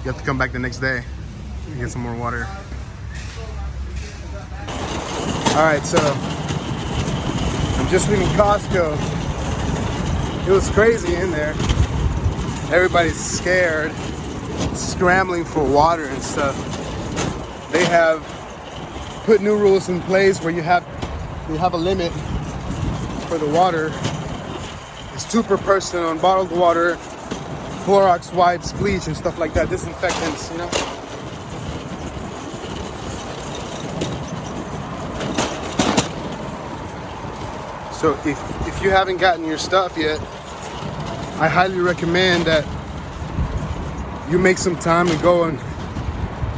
You have to come back the next day and get some more water. All right, so I'm just leaving Costco. It was crazy in there. Everybody's scared, scrambling for water and stuff. They have put new rules in place where you have a limit for the water. It's 2 per person on bottled water, Clorox wipes, bleach, and stuff like that, disinfectants, you know. So if you haven't gotten your stuff yet, I highly recommend that you make some time and go and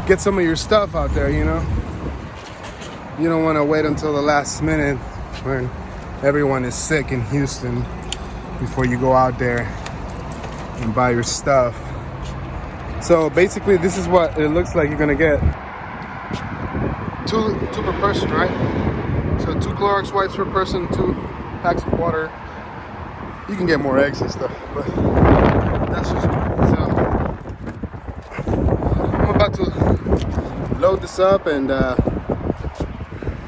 get some of your stuff out there, you know. You don't want to wait until the last minute when everyone is sick in Houston before you go out there and buy your stuff. So basically this is what it looks like you're gonna get. Two per person, right? So 2 Clorox wipes per person, 2 packs of water. You can get more eggs and stuff, but that's just me. So I'm about to load this up, and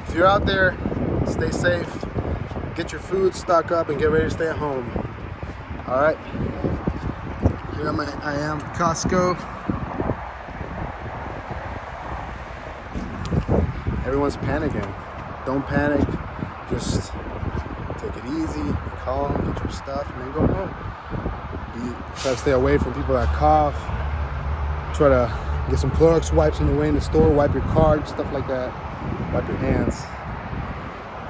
if you're out there, stay safe, get your food, stock up, and get ready to stay at home. All right. Here I am, Costco. Everyone's panicking. Don't panic. Just take it easy, be calm, get your stuff, and then go home. Try to stay away from people that cough. Try to get some Clorox wipes on the way in the store. Wipe your card, stuff like that. Wipe your hands.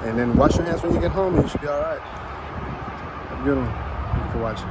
And then wash your hands when you get home, and you should be all right. Have a good one. Thank you for watching.